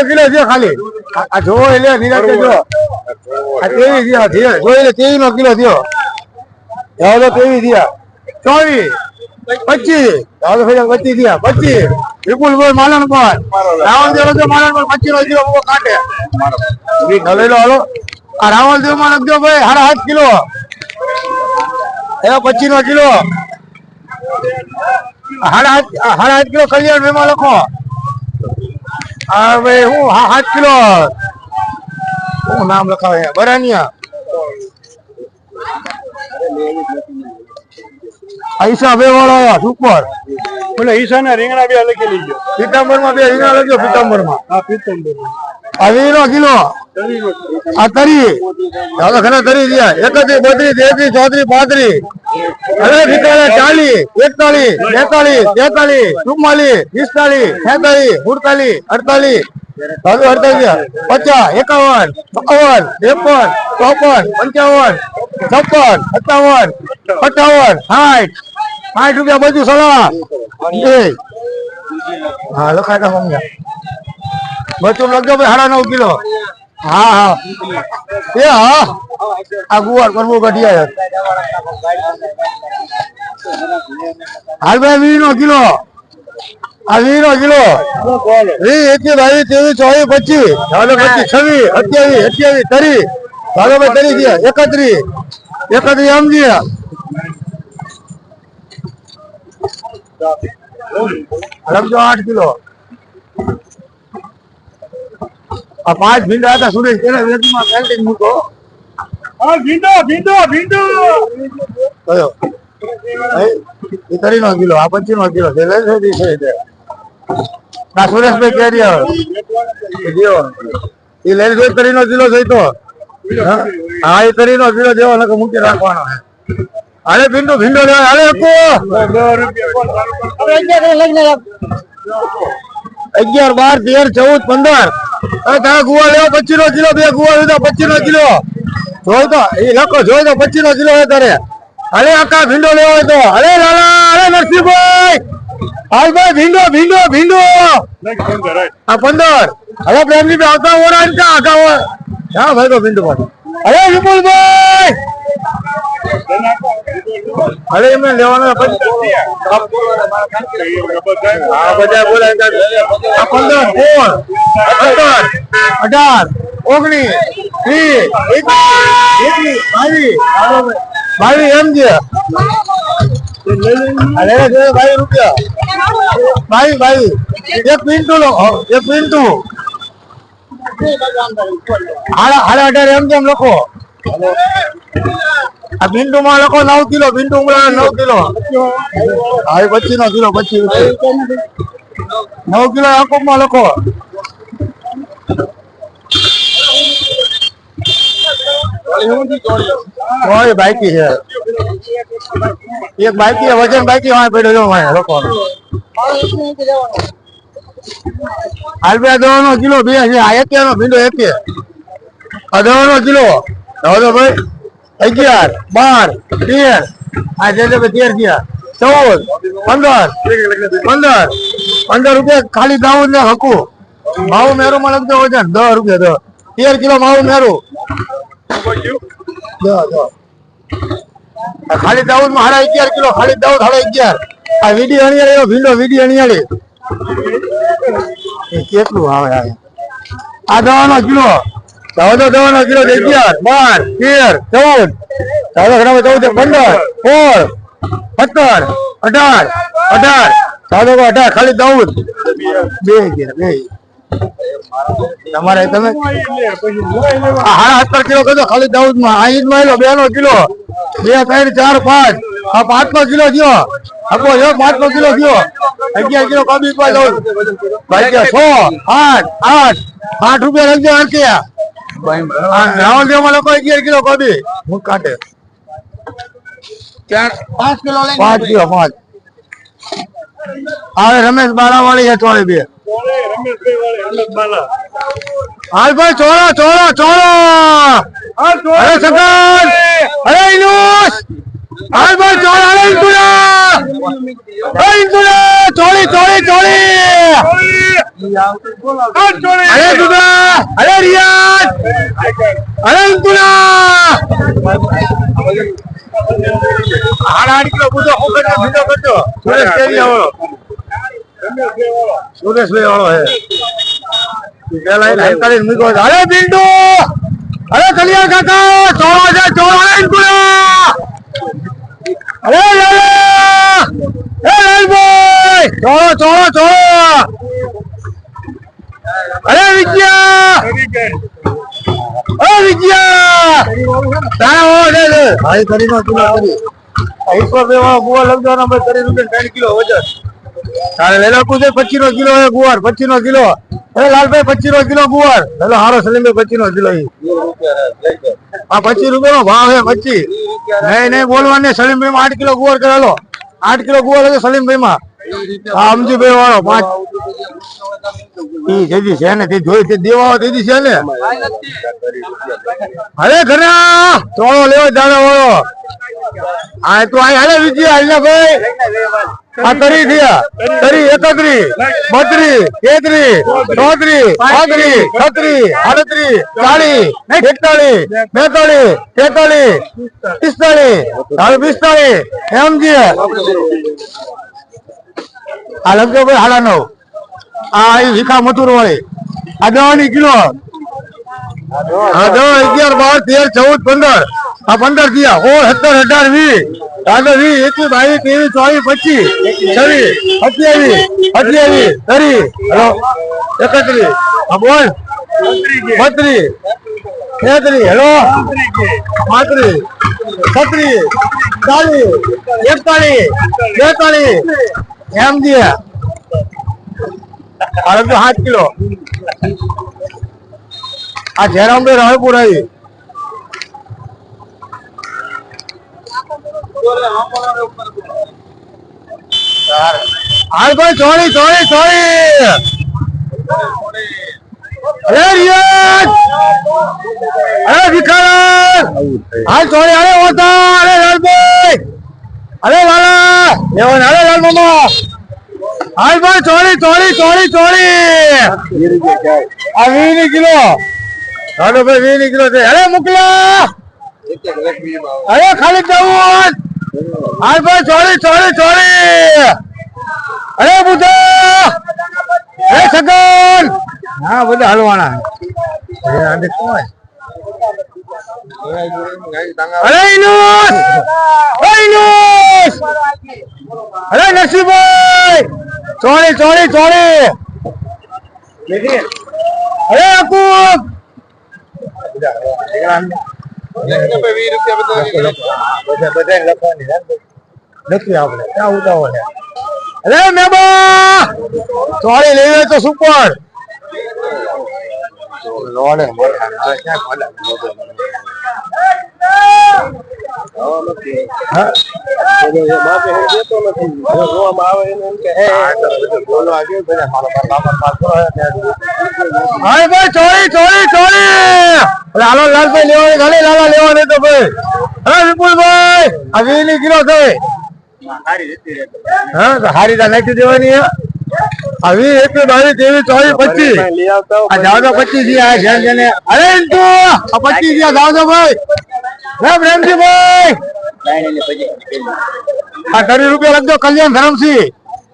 Kilo છે ખાલી. આ જોવો એટલે નિરાશ જો આ 23 થયા જોઈ લે 23 કિલો થયો. હવે 23 થયા 24 25 હવે 25 થયા 25 વિપુલ ભાઈ માલણ પર રાવણ દેવ તો માલણ પર 25 કિલો કાઢે લઈ લો હાલો. આ રાવણ દેવ માં લખજો ભાઈ 8.5 કિલો એ 25 કિલો 8.5 કિલો કલ્યાણ વેમાં લખો. હવે હું 7 કિલો હું નામ લખાવે બરાનિયા ઈસા બે વાળા સુપર બોલે ઈસા ના રીંગણા બે લખી લીધો. પિતાંબર માં 2 રીંગણા લખજો. પિતાંબર માં હા પિતાંબર આ 20 કિલો આ તરી ચાલો ઘણા તરી ગયા 31 32 33 34 35 અરે ઠીકાણે 40 41 42 43 44 44 45 46 47 48 48 50 51 52 53 54 55 56 57 58 60 રૂપિયા બધું સલાહ હા લખાય તા સમજ્યા બધું લખજો ભાઈ 9.5 કિલો. હા હા એ હા આ ગુવાર કરવું કઢિયા હાલ ભાઈ 20 કિલો આ 20 કિલો 21 22 23 24 25 26 27 28 30 ચાલો ભાઈ 30 31 સમજી લખજો 8 કિલો. આ 5 ભીંડા હતા સુરેશ તેના વેચમાં પેન્ટિંગ મૂકો. આ ભીંડો કયો એ 30 કિલો આ 25 કિલો છે લે છે આ સુરેશભાઈ કેરી આવે દેવો એ લે છે 30 કિલો છે તો હા એ 30 કિલો દેવો નકો મૂકી રાખવાનો છે. અરે ભીંડો લેવા અરે કો 11 12 13 14 15 તારા ગુવા લેવો 25 કિલો બે ગુવા લીધા 25 કિલો જોઈ તો એ લખો જોઈ તો 25 કિલો હે તારે. અરે આકા ભીંડો લેવો હોય તો અરે લાલા અરે નરસિંહભાઈ હાલ ભાઈ ભીંડો આ 15 હવે પ્રેમજી આવતા ઓરા કા આકા હા ભાઈ તો ભીંડો પાછો અરે વિપુલભાઈ અરે એમને લેવાના 15 બોલાય 15 18 19 22 એમ છે. અરે 22 રૂપિયા 22 એક પિન્ટુ હાડા 18 એમ કેમ લખો. આ પિન્ટુ માં લખો 9 કિલો પિન્ટુ 9 કિલો હા 25 કિલો 25 9 કિલો આંકોપ માં લખો. કોઈ બાકી છે એક બાકી વજન બાકી હોય પડ્યો જો ભાઈ લખવાનું. હાલબે 10 કિલો બે છે આ 1 નો ભીંડો 1 આ 10 કિલો હવે ભાઈ 11 12 13 આ જે 13 ગયા 14 15 રૂપિયા ખાલી દાઉદ ને હકું માવું મેરું માં લખજો વજન 10 રૂપિયા 13 કિલો માવું મેરું ખાલી દાઉદ માં 11 કિલો ખાલી દાઉદ 11 આ વીડી અણિયાળી ભીંડો વીડી અણિયાળી કેટલું આવે આ 10 કિલો 10 કિલો 11 12 13 14 15 17 18 18 ખાલી દાઉદ બે તમારે તમે 17 કિલો કદો ખાલી દાઉદ માં આ ઈદ માં 2 કિલો 2 3 4 5 આ 5 કિલો થયો આપો 5 કિલો થયો 11 કિલો કબી પા દાઉદ ભાઈ 6 8 રૂપિયા લખજો આરકે રાવણ દેવ માં લોકો 11 કિલો કબી હું કાટે 5 કિલો 5 કિલો 5 આવે રમેશ બાળા વાળી છે ચોળે બે હાલ ભાઈ ચોળો અરે સગન અરે ઇનુસ હાલ ભાઈ ચોળો અરે ઇન્દુલા ચોળી અરે દુદા અરે રિયાદ અરે અંતુલા 8 કિલો બુધો હોકટનો ભીડો કરજો સુરેશ કેવી વાળો સુરેશ ભાઈ વાળો હે પેલા લાઈન કાઢીને મૂકો અરે બિંદુ અરે કલિયા કાકા ચોળો છે ચોળો અંતુલા અરે લાલા એ લાલભાઈ ચોળો ચોળો ચોળો અરે વિજયા તારા હો દે દે ભાઈ કરીને કિલો કરી 102 વાળો ગુવાર લગવાનો ભાઈ કરી રૂપિયા 3 કિલો વજન તારે લેલા કુદે 25 નો કિલો હે ગુવાર 25 નો કિલો અરે લાલભાઈ 25 નો કિલો ગુવાર હેલો હારો સલીમભાઈ 25 નો કિલો આ 25 રૂપિયા નો ભાવ હે 25 નહીં બોલવાને સલીમભાઈ માં 8 કિલો ગુવાર કરેલો 8 કિલો ગુવાર હે સલીમભાઈ માં આ અમજીભાઈ વાળો 5 ઈ જેદી છે ને તે જોઈ તે દેવા તેદી છે ને અરે ઘણા ચોળો લેવો દાદા વાળો આ તો આ હાલે વિજય હાલના ભાઈ આ તરી થયા તરી 31 32 33 34 35 36 38 40 42 43 44 45 એમ છે આ લગજો ભાઈ હાલા 9 આ વિખા મથુર વાળી આ 10 કિલો આ 10 11 12 13 14 15 આ 15 થયા 16 17 18 20 22 23 24 25 26 27 28 29 30 હેલો 31 આ બોલ 32 33 હેલો 35 36 40 41 42 એમ છે આ 7 કિલો આ જયરામભાઈ રાયપુર આવી હાલ ભાઈ ચોરી અરે રિયાદ અરે ભિખાર હાલ ચોરી અરે ઓતા અરે લાલભાઈ અરે વાલા લેવન અરે લાલ મામા હાલ ભાઈ ચોરી આ 20 કિલો હાલો ભાઈ 20 કિલો છે અરે મુકલા અરે ખાલી દાઉદ હાલ ભાઈ ચોરી અરે બુધા અરે સગન હા બધા હાલવાના અરે ઇનુસ અરે નસીબભાઈ ચોરી અરે અકુબ અરે મેબા ચોરી લેવી તો સુપર લાલો લાલભાઈ લેવાની ઘણી લાલા લેવાની તો ભાઈ હા વિપુલભાઈ આ 20 કિલો છે હા હારી તા નાખી દેવાની આ 20 21 22 23 24 25 આ જાવ તો 25 આ ધ્યાન દેને અરે તું આ 25 આ જાવ તો ભાઈ રામ રામજીભાઈ આ 30 રૂપિયા લખજો કલ્યાણ ધરમસિંહ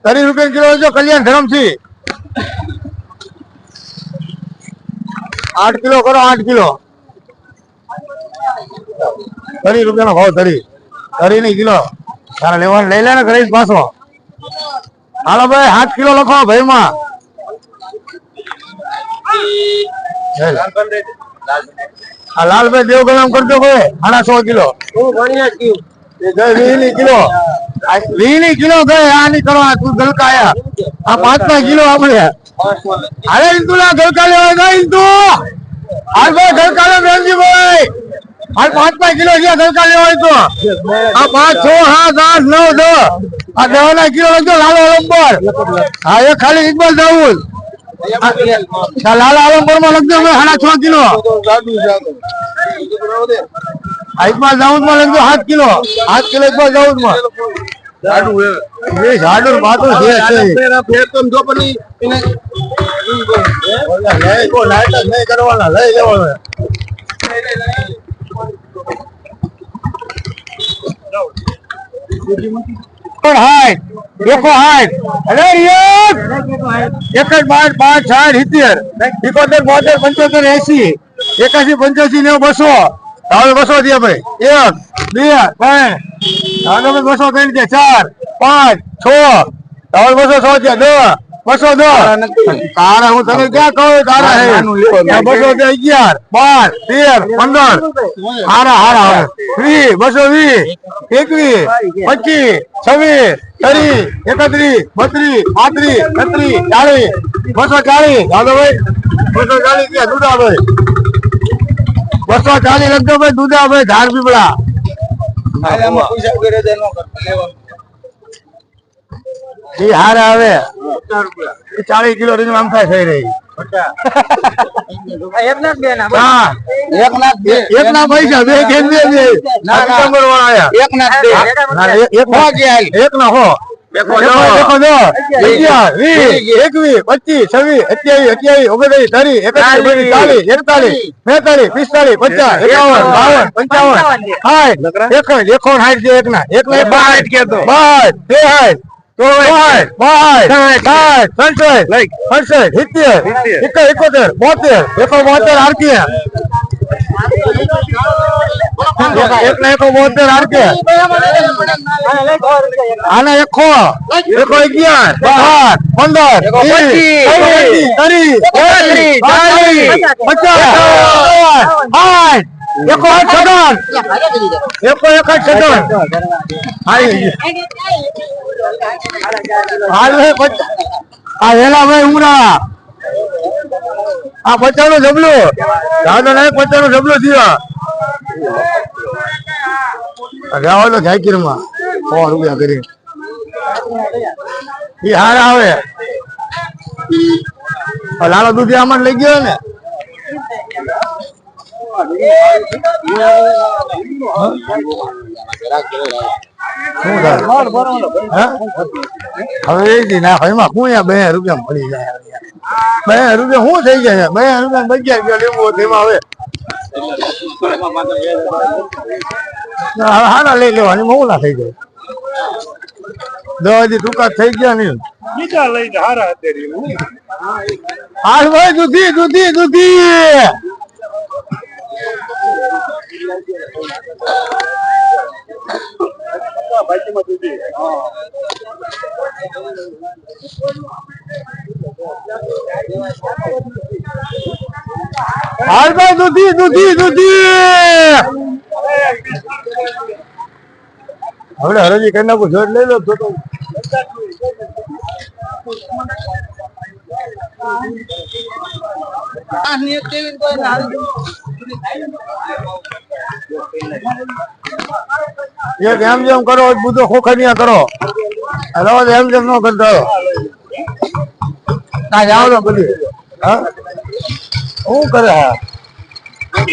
30 રૂપિયા કિલો લખજો કલ્યાણ ધરમસિંહ 8 કિલો કરો 8 કિલો 30 રૂપિયા નો ભાવ 30 ની કિલો તારા લેવાનું લઈ લે ને ઘરે પાછો હાલો ભાઈ 7 કિલો લખો ભાઈ માં આ લાલભાઈ દેવ ગરમ કરજો ભાઈ 1.5 કિલો 20 કિલો 20 કિલો ગયે આ ની કરવા તું ગલકાયા આ 5 કિલો આપણે અરે ઇન્દુલા ગલકા લેવા ગઈ ઇન્દુ હાલ ભાઈ ગલકા લે બેનજીભાઈ હાલ 5 કિલો છે ગલકા લેવા તો આ 5 6 7 8 9 10 આ 10 ના કિલો લખજો લાલો આલમપર હા એ ખાલી ઇકબાલ દાઉદ લાલા આલમપર માં લખજો 6.5 કિલો ઇકબાલ દાઉદ માં લખજો 7 કિલો 8 કિલો ઇકબાલ દાઉદ માં ઝાડુ એ ઝાડુ બાતો છે ફેર તમ જો પણ નહીં કરવાના, લઈ જવાના. હાઈટ દેખો હાઈટ અરે એક જ 5 5 60 70 71 72 75 80 81 85 90 200 હવે 200 દે ભાઈ 1 2 3 હવે 200 કરી દે 4 5 6 હવે 200 છે 10 210 તારા હું તને ક્યાં કહું તારા હે 200 11 12 13 15 હારા 20 220 21 25 26 30 31 32 33 33 40 240 દાદો ભાઈ 240 ક્યાં દૂધા ભાઈ 240 લખજો ભાઈ દૂધા ભાઈ ધાર પીપળા એ હારા આવે 40 કિલો રીંગ આમ થાય થઈ રહી એક ના પૈસા બે કેમ બે નંબર વાળા આયા એક ના હો દેખો 10 11 20 21 25 26 27 28 29 30 31 40 41 45 50 51 55 60 દેખો 60 છે એક ના 62 કેતો 62 તો 72 આરકે આના 1 11 12 ઉમરા આ 55 જબલું દાદા ના 55 જબલું થયા જાવ તો જાકીર માં 100 રૂપિયા કરી એ હારા આવે લાલો દૂધી આમાં લઈ ગયો ને હવે ના એમાં કુયા 2 રૂપિયા મળી જાય 2 રૂપિયા શું થઈ જાય 2 રૂપિયા 11 લીંબુ એમાં હવે હારા લઈ લેવાની બહુ ના થઈ જાય દવાજી ટૂંકા થઈ ગયા નહીં બીજા લઈ હારા હાલ ભાઈ દૂધી હાલ ભાઈ દૂધી હવે હરજી કરી નાખું જોડ લઈ લો તો એક એમ જેમ કરો બધો ખોખનિયા કરો રોજ એમ જેમ નો કરતો ના જાવ તો બધી હા શું કરે હા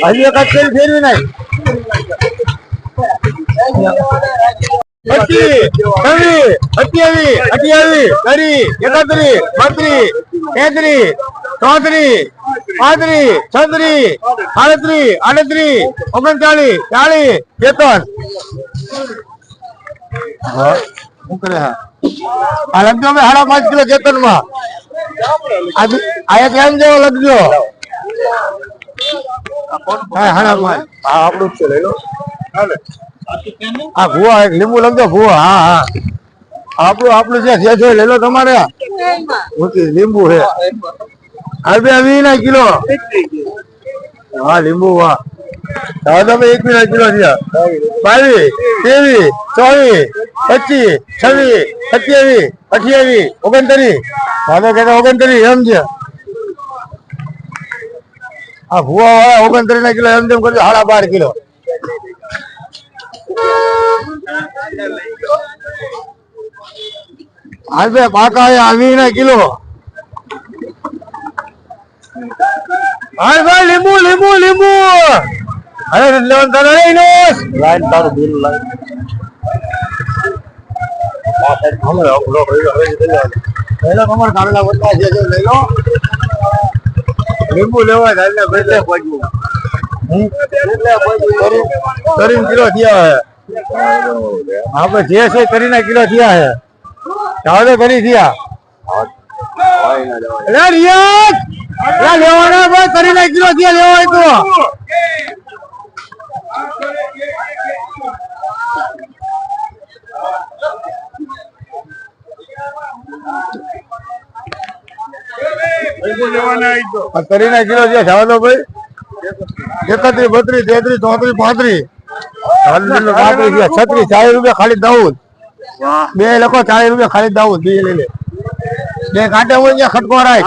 હજી એક જ ફેરવી નાખ 25 27 28 30 31 32 33 34 35 36 37 38 39 40 હા શું કરે હા આ લગજો મેં 5.5 કિલો ચેતન માં આ એક એમ જેવો લગજો હા 5.5 આપણું જ છે લઈ લો આ ભૂવા એક લીંબુ લગજો ભૂવા હા આપણું છે લઈ લો તમારે લીંબુ છે ₹20 કિલો હા લીંબુ વાહ તમે 1 કિલો થયા 22 23 24 25 26 27 28 29 દાદા કહેતા 29 એમ છે આ ભૂવા વાળા 29 કિલો એમ જેમ કરજો 12.5 કિલો હાલ ભાઈ પાકા 20 કિલો હાલ ભાઈ લીંબુ અરે લેવન તારો લાઈન તારું બિલ લાઈન તમારે કારેલા વધતા છે લઈ લો લીંબુ લેવા થાય એટલે કરીને કિલો થયા હે આપણે જે છે કરીને કિલો થયા હે ચાવડે કરી થયા લેવાના ભાઈ કરીને કિલો થયા લેવા હોય તો કરીને કિલો થયા ચાવડો ભાઈ 31, 32, 33, 34, 35, 36, 40 રૂપિયા ખાલી દાઉદ બે લખો 40 રૂપિયા ખાલી દાઉદ બે લઈ લે બે કાંટે હોય ત્યાં ખટકો રાખ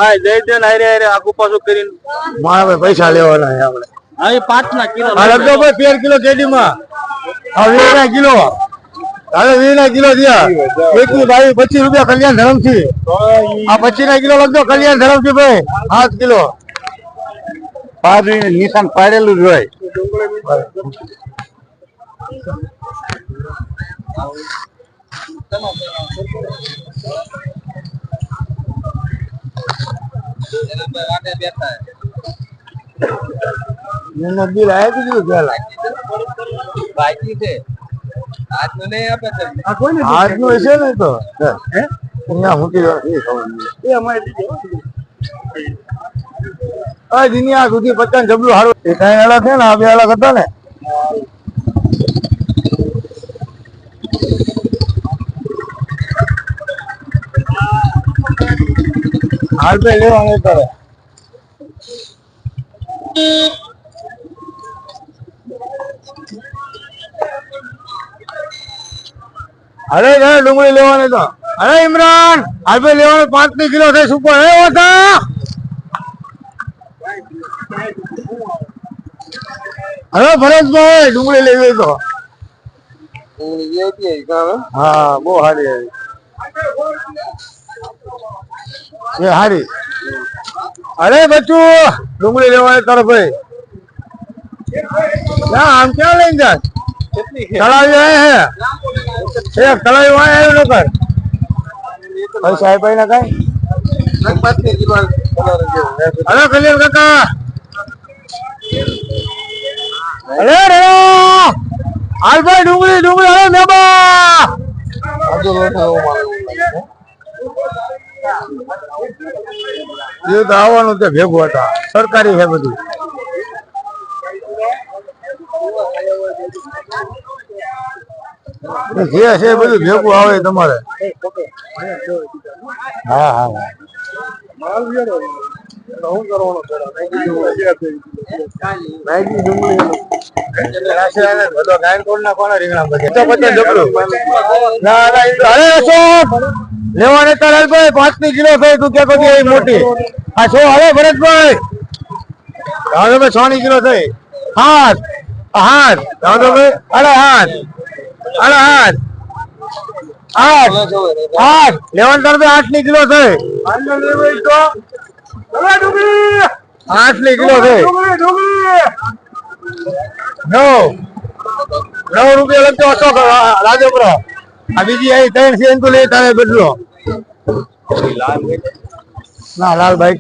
આખું પાછું કરીને મારા પૈસા લેવાના આપણે હા 5 ના કિલો આ લખજો ભાઈ 13 કિલો કેડીમાં આ 20 ના કિલો હવે 20 ના કિલો થયા 21, 22, 25 રૂપિયા કલ્યાણ ધરમથી આ 25 ના કિલો લખજો કલ્યાણ ધરમથી ભાઈ 7 કિલો નિશાન પાડેલું જ હોય બિલ આવ્યા કીધું પેલા બાકી છે આજનું નહીં આપે છે આજનું હશે ને તો અહીંયા મૂકી દુનિયા સુધી 50 જબલું સારું એ કઈ અલગ છે ને આ બે અલગ હતા ને હાલ પે લેવાનું કરે અરે ડુંગળી લેવાની તો અરે ઇમરાન હાલ પે લેવાનું 5 કિલો થાય સુપર હે ઓછા હવે ભરતભાઈ ડુંગળી લેવી તો હા બહુ સારી એ હારી અરે બચ્ચું ડુંગળી લેવાની તરફ ભાઈ આમ ક્યાં લઈને જાય તળાવી આયા હે એક તળાવી આવ્યો ન કર પૈસા આપ્યા ના કઈ અરે કલ્યાણ કાકા અરે રે હાલભાઈ ડુંગળી અરે મેબા એ તો આવવાનું તે ભેગું હતા સરકારી છે બધું જે છે બધું ભેગું આવે તમારે હા હા લેવાને તારાલભાઈ 5 કિલો થઈ તું કે મોટી આ છો હવે ભરતભાઈ હવે 6 કિલો થઈ હાથ હાથ ભાઈ અરે હાથ અરે હાથ આઠ લેવન તરફ 8 કિલો થઈ 8 કિલો થઈ 9 રૂપિયા લગતો અશોક રાજપુરા આ બીજી આવી 3 છે તો લે તારે બદલો ના લાલ બાઈક